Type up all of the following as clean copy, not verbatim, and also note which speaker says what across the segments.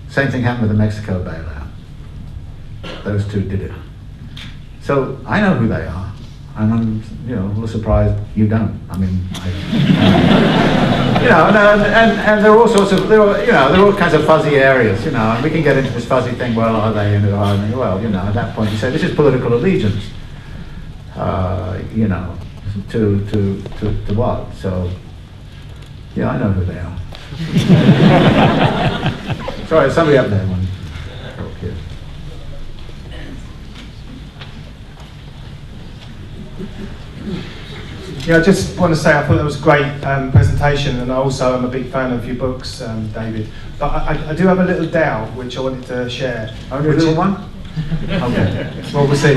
Speaker 1: Same thing happened with the Mexico bailout. Those two did it. So I know who they are, and I'm, you know, a little surprised you don't. I mean, you know, and there are all sorts of, there are all kinds of fuzzy areas, you know, and we can get into this fuzzy thing. Well, are they in it? Are they? Well, you know, at that point you say this is political allegiance. You know, to what? So, yeah, I know who they are. Sorry, somebody up there.
Speaker 2: Yeah, I just want to say I thought that was a great presentation, and I also am a big fan of your books, David. But I do have a little doubt which I wanted to share.
Speaker 1: Only a little one?
Speaker 2: Okay, well, we'll see.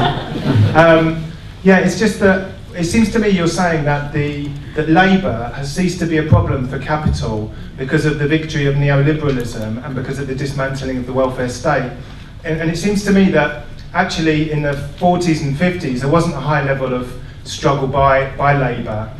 Speaker 2: Yeah, it's just that it seems to me you're saying that that Labour has ceased to be a problem for capital because of the victory of neoliberalism and because of the dismantling of the welfare state. And it seems to me that actually in the 40s and 50s there wasn't a high level of struggle by Labour,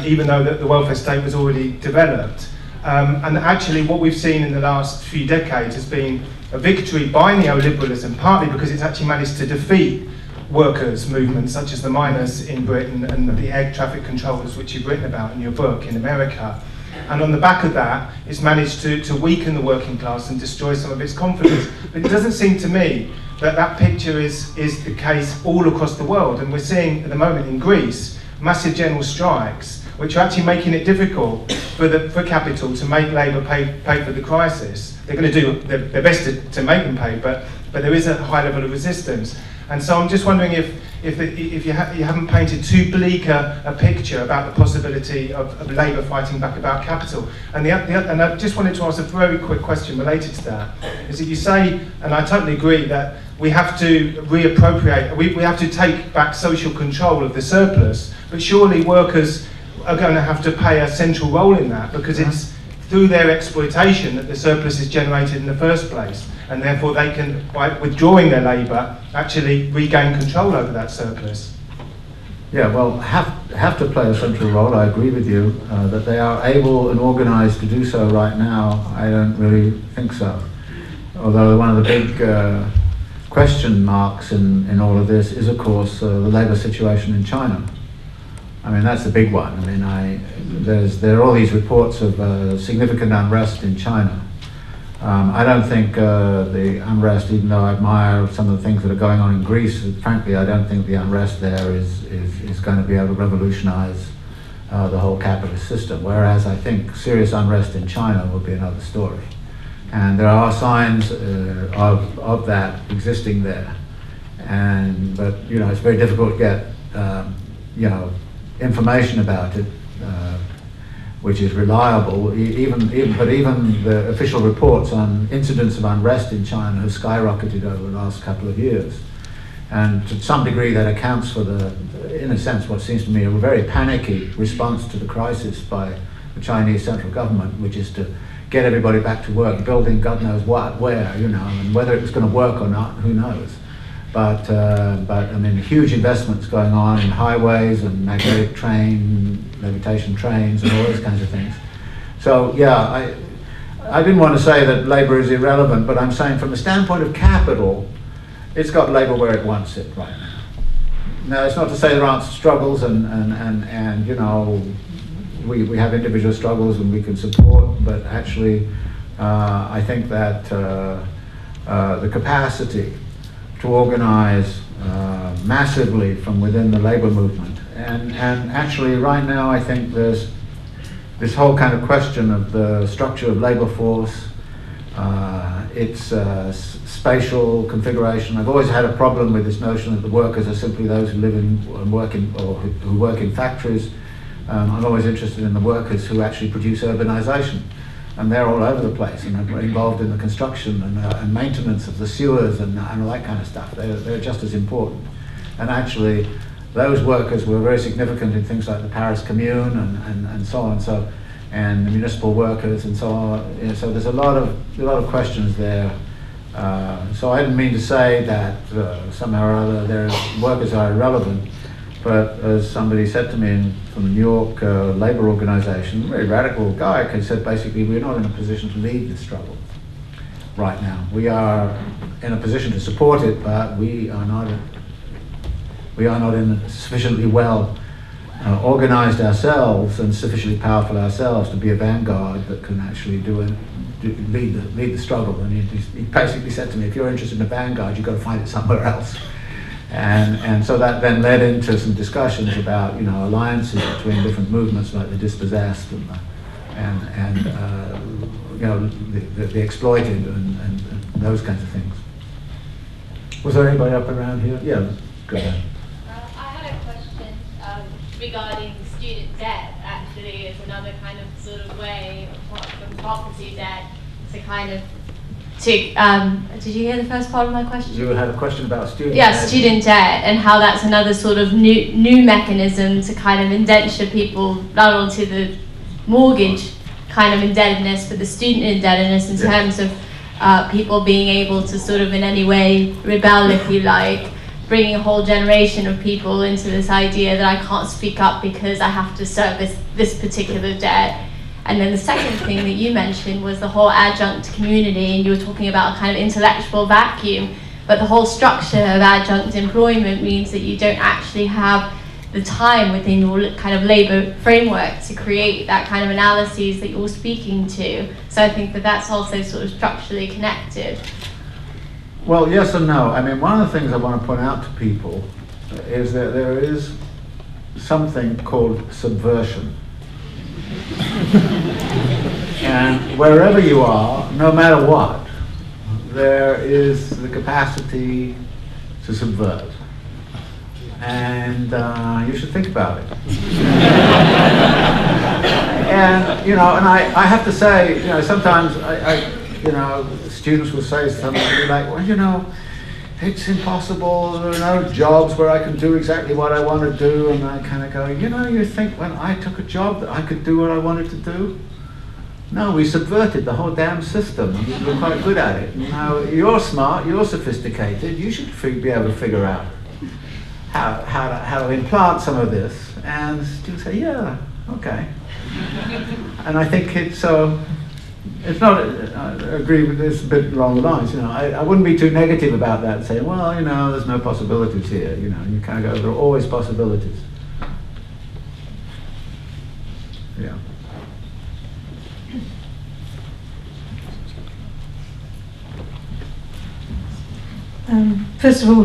Speaker 2: even though the welfare state was already developed. And actually what we've seen in the last few decades has been a victory by neoliberalism, partly because it's actually managed to defeat workers' movements such as the miners in Britain and the air traffic controllers, which you've written about in your book, in America. And on the back of that, it's managed to weaken the working class and destroy some of its confidence. But it doesn't seem to me that that picture is the case all across the world. And we're seeing at the moment in Greece massive general strikes, which are actually making it difficult for capital to make Labour pay for the crisis. They're going to do their best to make them pay, but there is a high level of resistance. And so I'm just wondering if you haven't painted too bleak a picture about the possibility of Labour fighting back about capital. And and I just wanted to ask a very quick question related to that, is that you say, and I totally agree, that we have to reappropriate, we have to take back social control of the surplus, but surely workers are going to have to play a central role in that, because it's through their exploitation that the surplus is generated in the first place, and therefore they can, by withdrawing their labour, actually regain control over that surplus.
Speaker 1: Yeah, well, have to play a central role. I agree with you. That they are able and organised to do so right now, I don't really think so. Although one of the big question marks in all of this is, of course, the labour situation in China. I mean, that's the big one. I mean, there are all these reports of significant unrest in China. I don't think the unrest, even though I admire some of the things that are going on in Greece, frankly, I don't think the unrest there is going to be able to revolutionize the whole capitalist system. Whereas I think serious unrest in China will be another story. And there are signs of that existing there. But you know, it's very difficult to get you know, information about it, which is reliable. But even the official reports on incidents of unrest in China have skyrocketed over the last couple of years. And to some degree that accounts for in a sense, what seems to me a very panicky response to the crisis by the Chinese central government, which is to get everybody back to work, building God knows what, where, you know, and whether it was going to work or not, who knows. But I mean, huge investments going on in highways and magnetic levitation trains and all those kinds of things. So yeah, I didn't want to say that labour is irrelevant, but I'm saying from the standpoint of capital, it's got labour where it wants it right now. Now, it's not to say there aren't struggles and you know, we have individual struggles and we can support, but actually I think that the capacity to organize massively from within the labor movement. And actually right now I think there's this whole kind of question of the structure of labor force, its spatial configuration. I've always had a problem with this notion that the workers are simply those who live in and work in, or who work in factories. I'm always interested in the workers who actually produce urbanization. And they're all over the place and are involved in the construction and maintenance of the sewers and all that kind of stuff. They're just as important. And actually, those workers were very significant in things like the Paris Commune and so on. And the municipal workers and so on. You know, so there's a lot of questions there. So I didn't mean to say that somehow or other their workers are irrelevant. But as somebody said to me from the New York labor organization, a very radical guy, he said basically we're not in a position to lead this struggle. right now. We are in a position to support it, but we are not in sufficiently well organized ourselves and sufficiently powerful ourselves to be a vanguard that can actually lead the struggle. And he basically said to me, if you're interested in a vanguard, you've got to find it somewhere else. And so that then led into some discussions about, you know, alliances between different movements like the dispossessed and you know, the exploited and those kinds of things. Was there anybody up around here? Yeah, go ahead.
Speaker 3: I had a question regarding student debt. Actually, is another kind of sort of way, apart from property debt, to kind of did you hear the first part of my question?
Speaker 1: You had a question about student debt.
Speaker 3: Yeah, student debt, and how that's another sort of new mechanism to kind of indenture people not only to the mortgage kind of indebtedness, but the student indebtedness in terms of people being able to sort of in any way rebel, if you like, bringing a whole generation of people into this idea that I can't speak up because I have to service this particular debt. And then the second thing that you mentioned was the whole adjunct community, and you were talking about a kind of intellectual vacuum, but the whole structure of adjunct employment means that you don't actually have the time within your kind of labour framework to create that kind of analyses that you're speaking to. So I think that that's also sort of structurally connected.
Speaker 1: Well, yes and no. I mean, one of the things I want to point out to people is that there is something called subversion. And wherever you are, no matter what, there is the capacity to subvert. And you should think about it. And, you know, and I have to say, you know, sometimes you know, students will say something like, well, you know, it's impossible, there are no jobs where I can do exactly what I want to do, and I kind of go, you know, you think when I took a job that I could do what I wanted to do? No, we subverted the whole damn system, and we were quite good at it. Now, you're smart, you're sophisticated, you should be able to figure out how to implant some of this. And students say, yeah, okay. And I think it's not, I agree with this a bit along the lines, you know, I wouldn't be too negative about that, saying, well, you know, there's no possibilities here, you know, you kind of go, there are always possibilities. Yeah.
Speaker 4: First of all,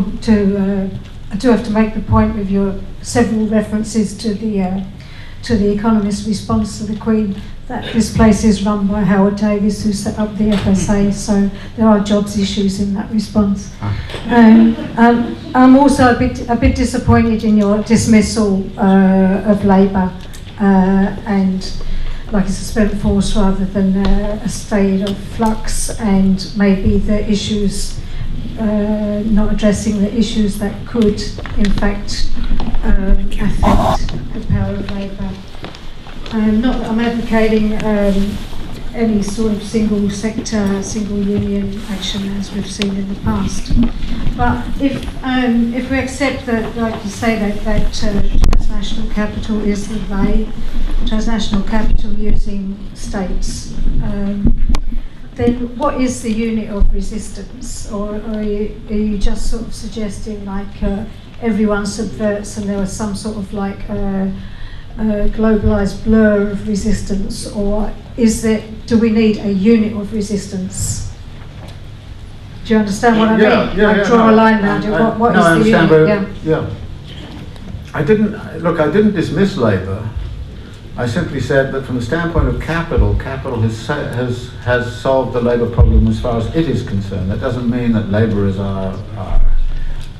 Speaker 4: I do have to make the point with your several references to the Economist's response to the Queen, that this place is run by Howard Davis, who set up the FSA, so there are jobs issues in that response. I'm also a bit disappointed in your dismissal of Labour and like a suspended force rather than a state of flux, and maybe the issues, not addressing the issues that could in fact affect the power of Labour. Not that I'm advocating any sort of single sector, single union action as we've seen in the past. But if we accept that, like you say, that transnational capital is the way, transnational capital using states, then what is the unit of resistance? Or are you just sort of suggesting like everyone subverts and there was some sort of like globalized blur of resistance, or do we need a unit of resistance? Do you understand what I mean?
Speaker 1: Yeah,
Speaker 4: draw a line around it. What is the unit?
Speaker 1: Yeah. I didn't dismiss Labour. I simply said that from the standpoint of capital has solved the labour problem as far as it is concerned. That doesn't mean that labourers are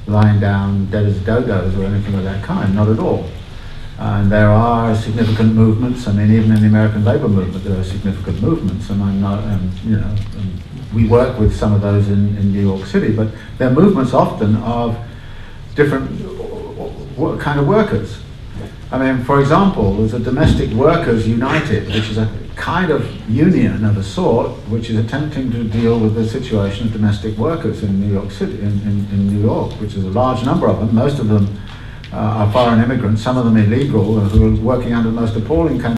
Speaker 1: lying down dead as dodos or anything of that kind, not at all. And there are significant movements. I mean, even in the American labour movement, there are significant movements, and I'm not, you know, we work with some of those in New York City, but they're movements often of different kind of workers. I mean, for example, there's a Domestic Workers United, which is a kind of union of a sort, which is attempting to deal with the situation of domestic workers in New York City, in New York, which is a large number of them. Most of them are foreign immigrants, some of them illegal, who are working under the most appalling